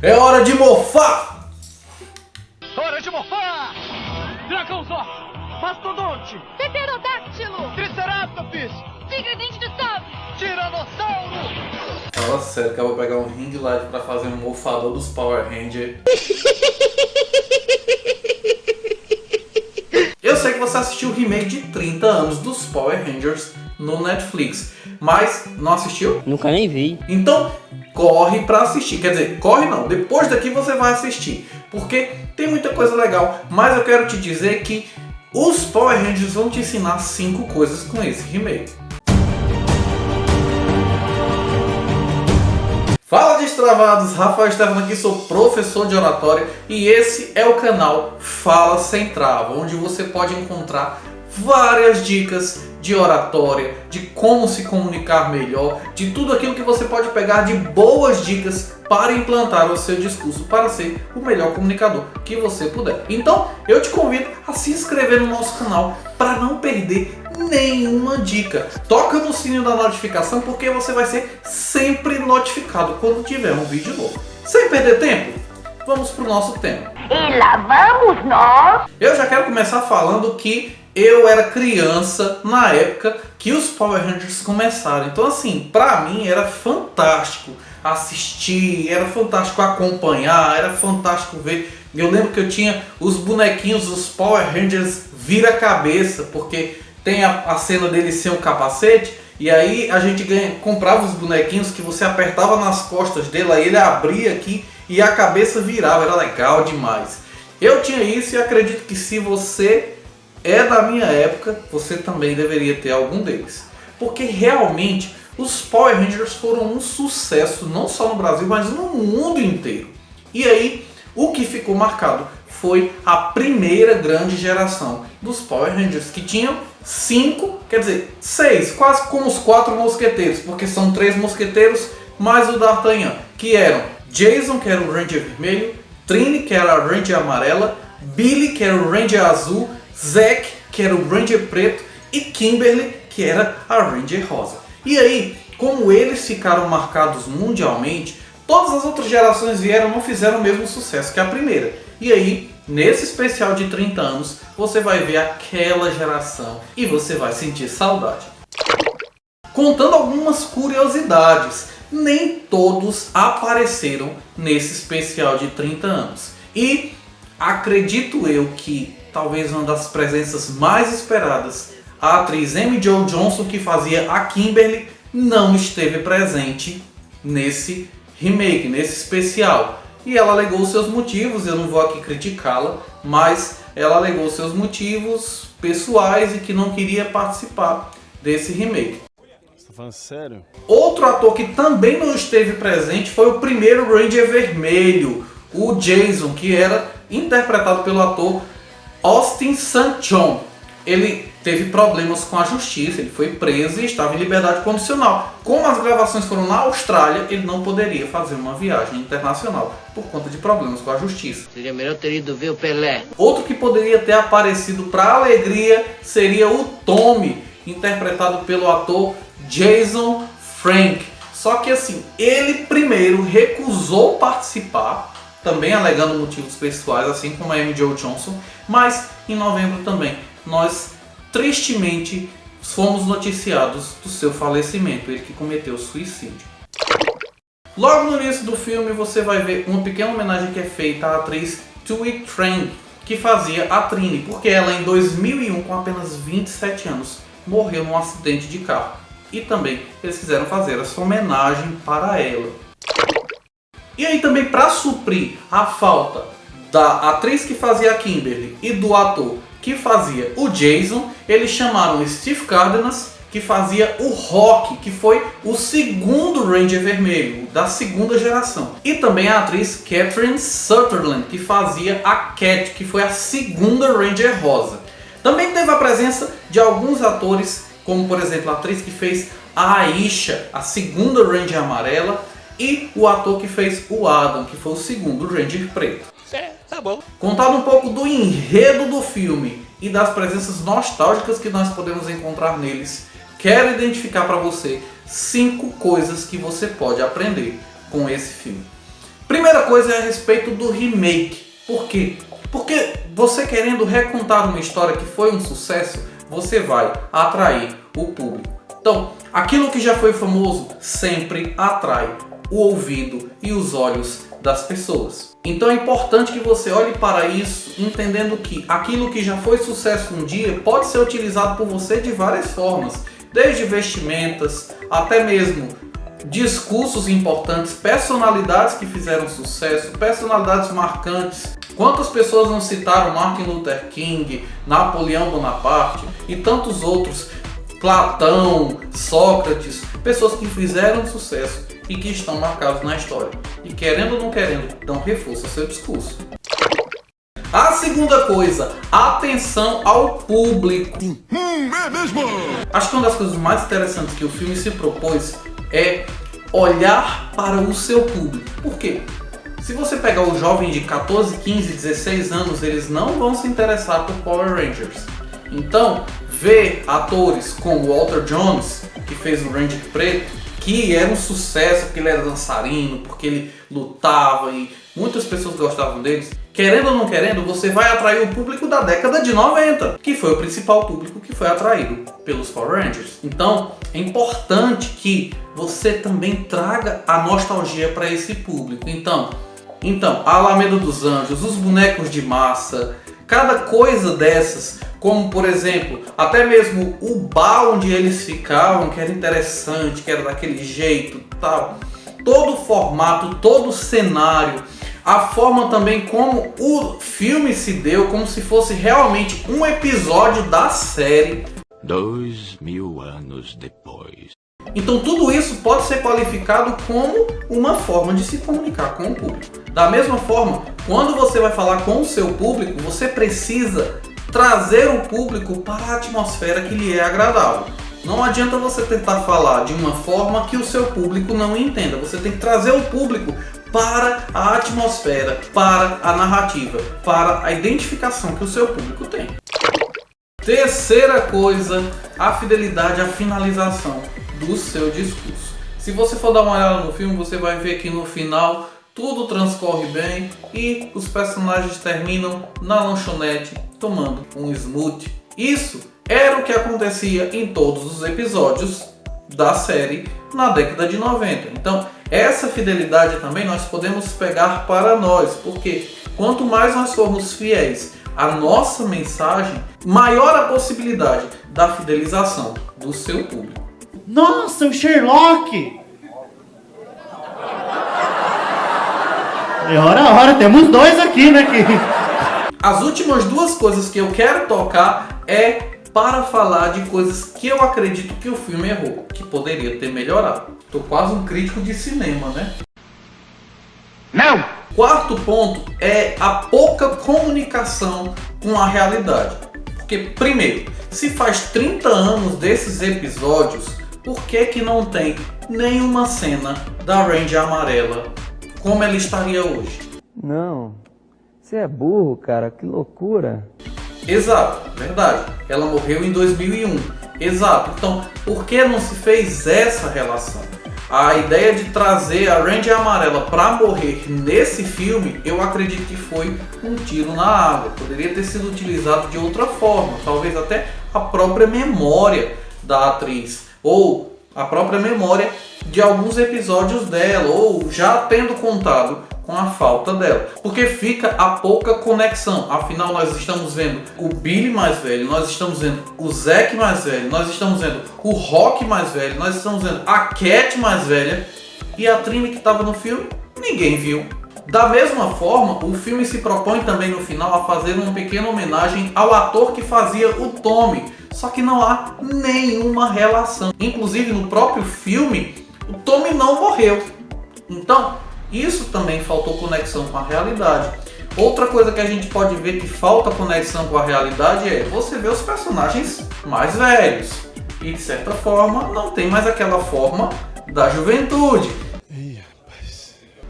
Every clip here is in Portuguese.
É hora de mofar! Hora de mofar! Dragãozords! Mastodonte! Pterodáctilo! Triceratops! Tigre-dente de sabre! Tiranossauro! Fala sério que eu vou pegar um ring light pra fazer um mofador dos Power Rangers. Eu sei que você assistiu o remake de 30 anos dos Power Rangers no Netflix, mas não assistiu? Nunca nem vi. Então corre pra assistir, quer dizer, corre não, depois daqui você vai assistir, porque tem muita coisa legal, mas eu quero te dizer que os Power Rangers vão te ensinar 5 coisas com esse remake. Fala destravados, Rafael Stefano aqui, sou professor de oratória e esse é o canal Fala Sem Trava, onde você pode encontrar várias dicas de oratória, de como se comunicar melhor, de tudo aquilo que você pode pegar de boas dicas para implantar o seu discurso, para ser o melhor comunicador que você puder. Então, eu te convido a se inscrever no nosso canal para não perder nenhuma dica. Toca no sininho da notificação porque você vai ser sempre notificado quando tiver um vídeo novo. Sem perder tempo, vamos para o nosso tema. E lá vamos nós! Eu já quero começar falando que eu era criança na época que os Power Rangers começaram. Então assim, pra mim era fantástico assistir, era fantástico acompanhar, era fantástico ver. Eu lembro que eu tinha os bonequinhos dos Power Rangers vira-cabeça, porque tem a cena dele sem o capacete, e aí a gente comprava os bonequinhos que você apertava nas costas dele, aí ele abria aqui e a cabeça virava, era legal demais. Eu tinha isso e acredito que se você é da minha época, você também deveria ter algum deles. Porque realmente os Power Rangers foram um sucesso, não só no Brasil, mas no mundo inteiro. E aí, o que ficou marcado foi a primeira grande geração dos Power Rangers, que tinham 6, quase como os 4 mosqueteiros, porque são 3 mosqueteiros mais o D'Artagnan, que eram Jason, que era o Ranger vermelho, Trini, que era a Ranger amarela, Billy, que era o Ranger azul, Zack, que era o Ranger preto, e Kimberly, que era a Ranger rosa. E aí, como eles ficaram marcados mundialmente, todas as outras gerações vieram e não fizeram o mesmo sucesso que a primeira. E aí, nesse especial de 30 anos, você vai ver aquela geração e você vai sentir saudade. Contando algumas curiosidades, nem todos apareceram nesse especial de 30 anos. E acredito eu que talvez uma das presenças mais esperadas, a atriz Amy Jo Johnson, que fazia a Kimberly, não esteve presente nesse remake, nesse especial. E ela alegou seus motivos, eu não vou aqui criticá-la, mas ela alegou seus motivos pessoais e que não queria participar desse remake. Você tá falando sério? Outro ator que também não esteve presente foi o primeiro Ranger vermelho, o Jason, que era interpretado pelo ator Austin St. John. Ele teve problemas com a justiça, ele foi preso e estava em liberdade condicional. Como as gravações foram na Austrália, ele não poderia fazer uma viagem internacional por conta de problemas com a justiça. Seria melhor ter ido ver o Pelé. Outro que poderia ter aparecido para alegria seria o Tommy, interpretado pelo ator Jason Frank. Só que assim, ele primeiro recusou participar, também alegando motivos pessoais, assim como a Amy Jo Johnson, mas em novembro também nós tristemente fomos noticiados do seu falecimento, ele que cometeu suicídio. Logo no início do filme você vai ver uma pequena homenagem que é feita à atriz Thuy Trang, que fazia a Trini, porque ela em 2001, com apenas 27 anos, morreu num acidente de carro. E também eles quiseram fazer essa homenagem para ela. E aí também, para suprir a falta da atriz que fazia a Kimberly e do ator que fazia o Jason, eles chamaram Steve Cardenas, que fazia o Rock, que foi o segundo Ranger vermelho, da segunda geração. E também a atriz Catherine Sutherland, que fazia a Cat, que foi a segunda Ranger rosa. Também teve a presença de alguns atores, como por exemplo a atriz que fez a Aisha, a segunda Ranger amarela, e o ator que fez o Adam, que foi o segundo Ranger preto. Tá bom. Contado um pouco do enredo do filme e das presenças nostálgicas que nós podemos encontrar neles, quero identificar para você 5 coisas que você pode aprender com esse filme. Primeira coisa é a respeito do remake. Por quê? Porque você querendo recontar uma história que foi um sucesso, você vai atrair o público. Então, aquilo que já foi famoso sempre atrai o ouvido e os olhos das pessoas. Então é importante que você olhe para isso entendendo que aquilo que já foi sucesso um dia pode ser utilizado por você de várias formas, desde vestimentas até mesmo discursos importantes, personalidades que fizeram sucesso, personalidades marcantes. Quantas pessoas não citaram Martin Luther King, Napoleão Bonaparte e tantos outros, Platão, Sócrates, pessoas que fizeram sucesso e que estão marcados na história. E querendo ou não querendo, dão reforço ao seu discurso. A segunda coisa, atenção ao público. É mesmo? Acho que uma das coisas mais interessantes que o filme se propôs é olhar para o seu público. Por quê? Se você pegar o jovem de 14, 15, 16 anos, eles não vão se interessar por Power Rangers. Então, ver atores como Walter Jones, que fez o Ranger Preto, que era um sucesso porque ele era dançarino, porque ele lutava e muitas pessoas gostavam deles, querendo ou não querendo, você vai atrair o público da década de 90, que foi o principal público que foi atraído pelos Power Rangers. Então, é importante que você também traga a nostalgia para esse público. Então, a Alameda dos Anjos, os bonecos de massa, cada coisa dessas, como por exemplo, até mesmo o bar onde eles ficavam, que era interessante, que era daquele jeito, tal. Todo o formato, todo o cenário, a forma também como o filme se deu, como se fosse realmente um episódio da série. 2000 anos depois. Então tudo isso pode ser qualificado como uma forma de se comunicar com o público. Da mesma forma, quando você vai falar com o seu público, você precisa trazer o público para a atmosfera que lhe é agradável. Não adianta você tentar falar de uma forma que o seu público não entenda. Você tem que trazer o público para a atmosfera, para a narrativa, para a identificação que o seu público tem. Terceira coisa, a fidelidade, a finalização do seu discurso. Se você for dar uma olhada no filme, você vai ver que no final tudo transcorre bem e os personagens terminam na lanchonete tomando um smoothie. Isso era o que acontecia em todos os episódios da série na década de 90. Então, essa fidelidade também nós podemos pegar para nós, porque quanto mais nós formos fiéis à nossa mensagem, maior a possibilidade da fidelização do seu público. Nossa, o Sherlock! Ora, temos dois aqui, né? As últimas duas coisas que eu quero tocar é para falar de coisas que eu acredito que o filme errou, que poderia ter melhorado. Tô quase um crítico de cinema, né? Não! Quarto ponto é a pouca comunicação com a realidade. Porque, primeiro, se faz 30 anos desses episódios, por que não tem nenhuma cena da Ranger amarela como ela estaria hoje? Não, você é burro, cara, que loucura. Exato, verdade. Ela morreu em 2001. Exato. Então, por que não se fez essa relação? A ideia de trazer a Ranger amarela para morrer nesse filme, eu acredito que foi um tiro na água. Poderia ter sido utilizado de outra forma, talvez até a própria memória da atriz, ou a própria memória de alguns episódios dela, ou já tendo contado com a falta dela, porque fica a pouca conexão. Afinal, nós estamos vendo o Billy mais velho, nós estamos vendo o Zack mais velho, nós estamos vendo o Rock mais velho, nós estamos vendo a Cat mais velha, e a Trini que estava no filme, ninguém viu. Da mesma forma, o filme se propõe também no final a fazer uma pequena homenagem ao ator que fazia o Tommy, só que não há nenhuma relação. Inclusive no próprio filme, o Tommy não morreu. Então, isso também faltou conexão com a realidade. Outra coisa que a gente pode ver que falta conexão com a realidade é você ver os personagens mais velhos. E de certa forma não tem mais aquela forma da juventude.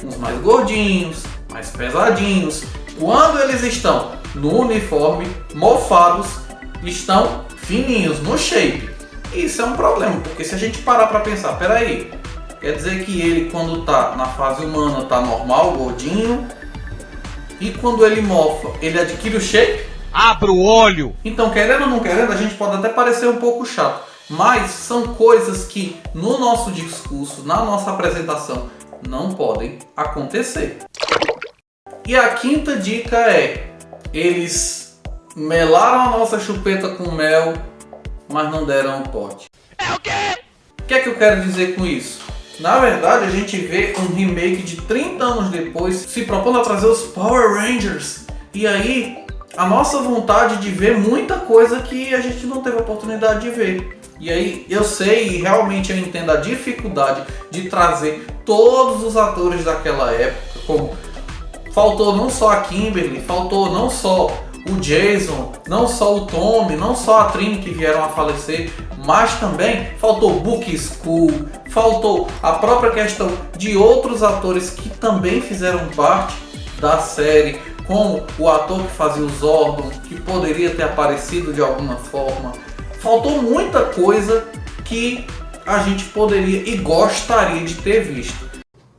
Uns mais gordinhos, mais pesadinhos. Quando eles estão no uniforme, mofados, estão fininhos, no shape. Isso é um problema, porque se a gente parar para pensar, peraí, Quer dizer que ele, quando tá na fase humana, tá normal, gordinho. E quando ele morfa, ele adquire o shape? Abra o olho! Então, querendo ou não querendo, a gente pode até parecer um pouco chato. Mas são coisas que no nosso discurso, na nossa apresentação, não podem acontecer. E a quinta dica é: eles melaram a nossa chupeta com mel, mas não deram o pote. É o quê? O que é que eu quero dizer com isso? Na verdade, a gente vê um remake de 30 anos depois se propondo a trazer os Power Rangers. E aí, a nossa vontade de ver muita coisa que a gente não teve a oportunidade de ver. E aí, eu sei e realmente eu entendo a dificuldade de trazer todos os atores daquela época, como faltou não só a Kimberly, faltou não só o Jason, não só o Tommy, não só a Trini que vieram a falecer, mas também faltou o Book School, faltou a própria questão de outros atores que também fizeram parte da série, como o ator que fazia o Zordon, que poderia ter aparecido de alguma forma. Faltou muita coisa que a gente poderia e gostaria de ter visto.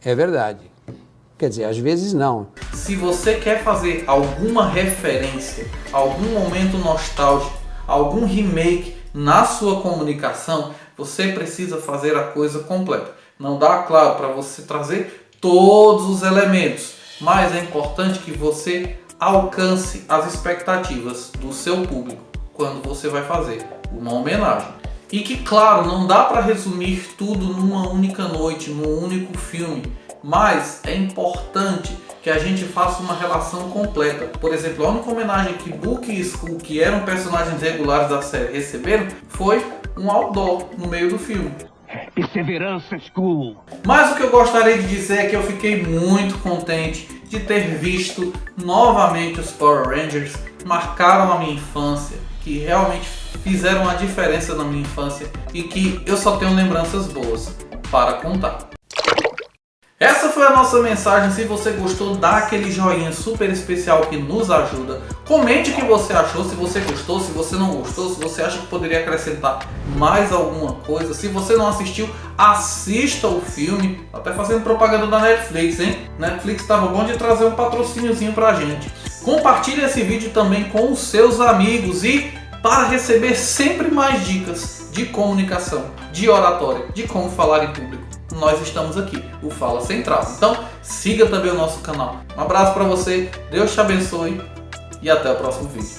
É verdade. Quer dizer, às vezes não. Se você quer fazer alguma referência, algum momento nostálgico, algum remake na sua comunicação, você precisa fazer a coisa completa. Não dá, claro, para você trazer todos os elementos, mas é importante que você alcance as expectativas do seu público quando você vai fazer uma homenagem. E que, claro, não dá para resumir tudo numa única noite, num único filme, mas é importante que a gente faça uma relação completa. Por exemplo, a única homenagem que Book e Skull, que eram personagens regulares da série, receberam foi um outdoor no meio do filme. Perseverança, Skull. Mas o que eu gostaria de dizer é que eu fiquei muito contente de ter visto novamente os Power Rangers, marcaram a minha infância, que realmente fizeram a diferença na minha infância e que eu só tenho lembranças boas para contar. Essa foi a nossa mensagem. Se você gostou, dá aquele joinha super especial que nos ajuda. Comente o que você achou, se você gostou, se você não gostou, se você acha que poderia acrescentar mais alguma coisa. Se você não assistiu, assista o filme. Até fazendo propaganda da Netflix, hein? Netflix estava bom de trazer um patrocíniozinho pra gente. Compartilhe esse vídeo também com os seus amigos e para receber sempre mais dicas de comunicação, de oratória, de como falar em público, nós estamos aqui, o Fala Central. Então siga também o nosso canal. Um abraço para você, Deus te abençoe e até o próximo vídeo.